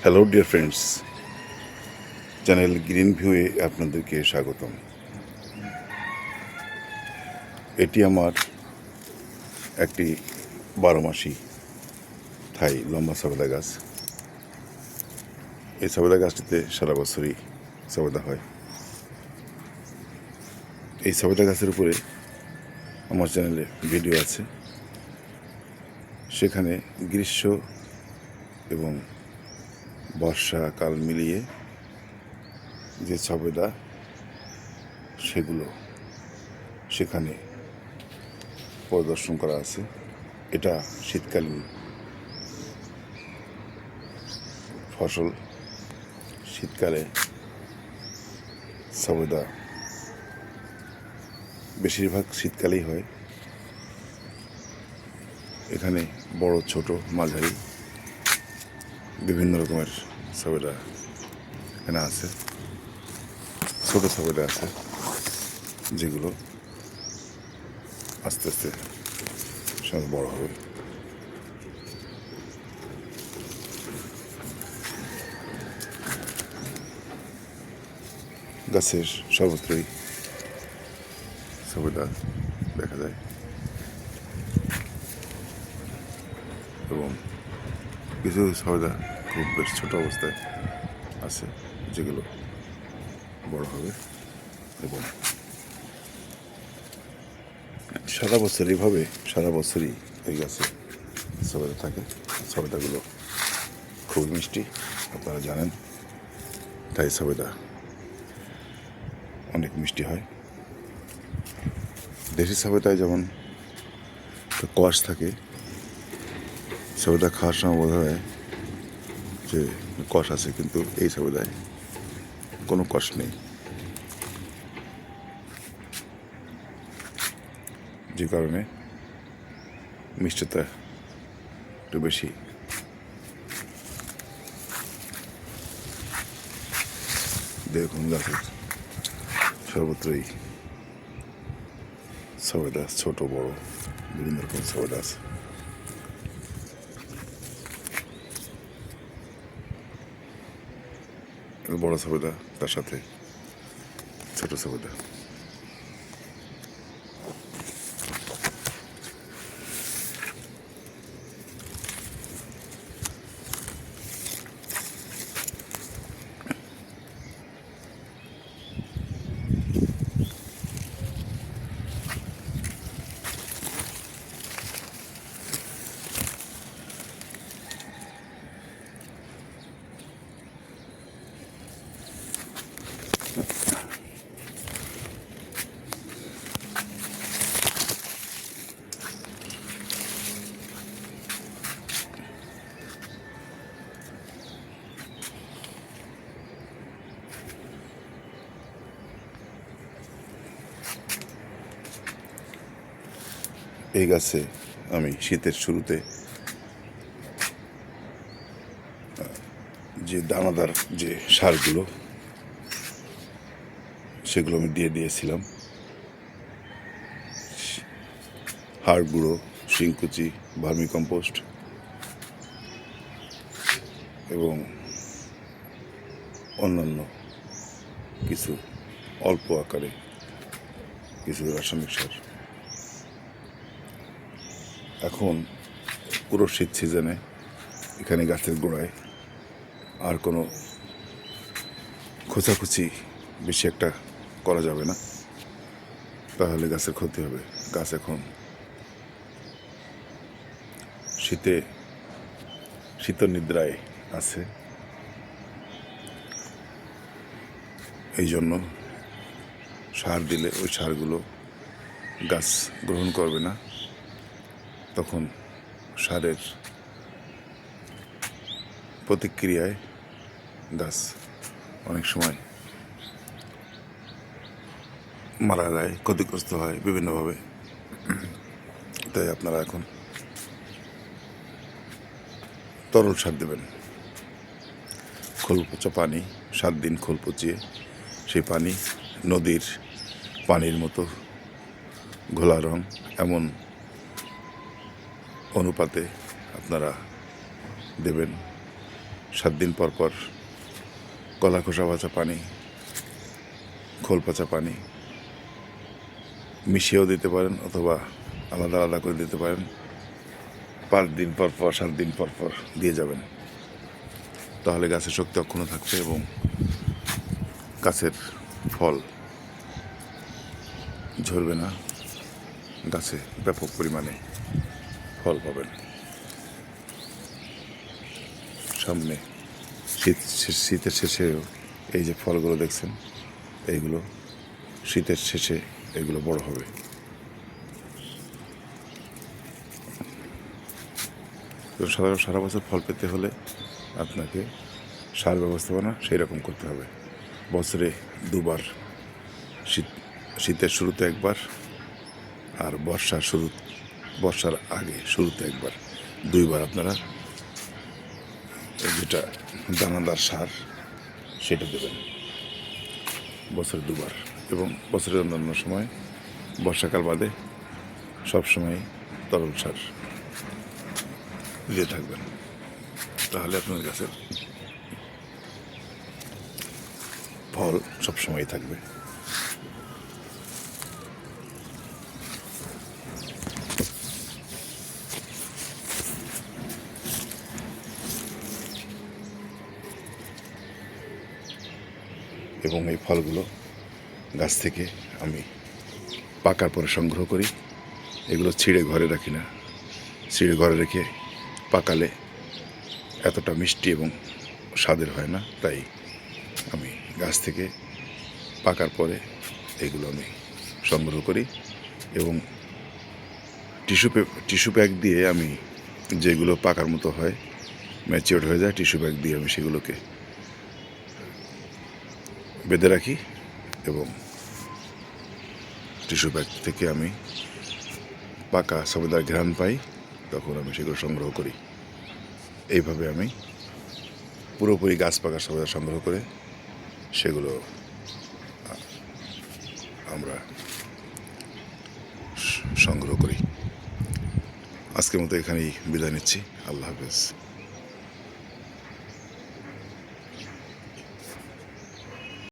Hello dear friends, channel green ভিউয়ে আপনাদেরকে স্বাগতম। এটি আমার একটি 12 মাসি থাই লম্বা সবেদা গাছ। এই সবেদা গাছটিতে সারা বছরই সবেদা হয়। এই সবেদা গাছের উপরে আমার চ্যানেলে ভিডিও আছে। সেখানে গ্রীষ্ম এবং বর্ষাকাল মিলিয়ে যে সবেদা সেগুলো সেখানে পরিদর্শন করা আছে। এটা শীতকালীন ফসল। শীতকালে সবেদা বেশিরভাগ শীতকালেই হয়। এখানে বড় ছোট মাঝারি বিভিন্ন রকমের সবেদা এখানে আছে। ছোট সবেদা আছে যেগুলো আস্তে আস্তে সঙ্গে বড় হবে। গাছের সর্বত্রই সবেদা দেখা যায় এবং কিছু সবেদা খুব বেশ ছোট অবস্থায় আছে যেগুলো বড় হবে এবং সারা বছর এইভাবে সারা বছরই এই গাছে সবেদা থাকে। সবেদাগুলো খুব মিষ্টি, আপনারা জানেন, তাই সবেদা অনেক মিষ্টি হয়। দেশি সবেদায় যেমন কষ থাকে, সবেদা খাওয়ার সময় বোধ হয় যে কষ আছে, কিন্তু এই সবেদায় কোনো কষ নেই, যে কারণে মিষ্টতা একটু বেশি। দেখুন গাছের সর্বত্রই সবেদা, ছোট বড় বিভিন্ন রকম সবেদা আছে। বড় সবেদা, তার সাথে ছোট সবেদা। এই গাছে আমি শীতের শুরুতে যে দানাদার যে সারগুলো সেগুলো আমি দিয়েছিলাম। হাড় গুঁড়ো, শিংকুচি, ভার্মি কম্পোস্ট এবং অন্যান্য কিছু অল্প আকারে কিছু রাসায়নিক সার। এখন পুরো শীত সিজনে এখানে গাছের গোড়ায় আর কোনো খোঁচাখুচি বেশি একটা করা যাবে না, তাহলে গাছের ক্ষতি হবে। গাছ এখন শীত নিদ্রায় আছে, এই জন্য সার দিলে ওই সারগুলো গাছ গ্রহণ করবে না। তখন সারের প্রতিক্রিয়ায় গাছ অনেক সময় মারা যায়, ক্ষতিগ্রস্ত হয় বিভিন্নভাবে। তাই আপনারা এখন তরল সার দেবেন। খোল পচা পানি, 7 দিন খোল পচিয়ে সেই পানি নদীর পানির মতো ঘোলা রং, এমন অনুপাতে আপনারা দেবেন। 7 দিন পর পর কলা খোসা ভাজা পানি, খোল পচা পানি মিশিয়েও দিতে পারেন অথবা আলাদা আলাদা করে দিতে পারেন। 5 দিন পর পর 7 দিন পর পর দিয়ে যাবেন। তাহলে গাছের শক্তি অক্ষুণ্ণ থাকবে এবং গাছের ফল ঝরবে না, গাছে ব্যাপক পরিমাণে ফল পাবেন। সামনে শীতের শেষেও এই যে ফলগুলো দেখছেন, এইগুলো শীতের শেষে এগুলো বড় হবে। তো সারা বছর ফল পেতে হলে আপনাকে সার ব্যবস্থাপনা সেই রকম করতে হবে। বছরে 2 বার, শীতের শুরুতে একবার আর বর্ষার আগে শুরুতে একবার, 2 বার আপনারা যেটা দানাদার সার সেটা দেবেন বছরে 2 বার। এবং বছরের অন্যান্য সময় বর্ষাকাল বাদে সবসময় তরল সার দিয়ে থাকবেন। তাহলে আপনার গাছের ফল সবসময় থাকবে। এবং এই ফলগুলো গাছ থেকে আমি পাকার পরে সংগ্রহ করি। এগুলো ছিঁড়ে ঘরে রাখি না। ছিঁড়ে ঘরে রেখে পাকালে এতটা মিষ্টি এবং স্বাদের হয় না, তাই আমি গাছ থেকে পাকার পরে এগুলো আমি সংগ্রহ করি এবং টিস্যু প্যাক দিয়ে আমি যেগুলো পাকার মতো হয়, ম্যাচিওর হয়ে যায়, টিস্যু প্যাক দিয়ে আমি সেগুলোকে বেঁধে রাখি এবং টিস্যু প্যাক থেকে আমি পাকা সবেদার ঘ্রাণ পাই, তখন আমি সেগুলো সংগ্রহ করি। এইভাবে আমি পুরোপুরি গাছ পাকা সবেদা সংগ্রহ করে সেগুলো আমরা সংগ্রহ করি। আজকের মতো এখানেই বিদায় নিচ্ছি। আল্লাহ হাফেজ।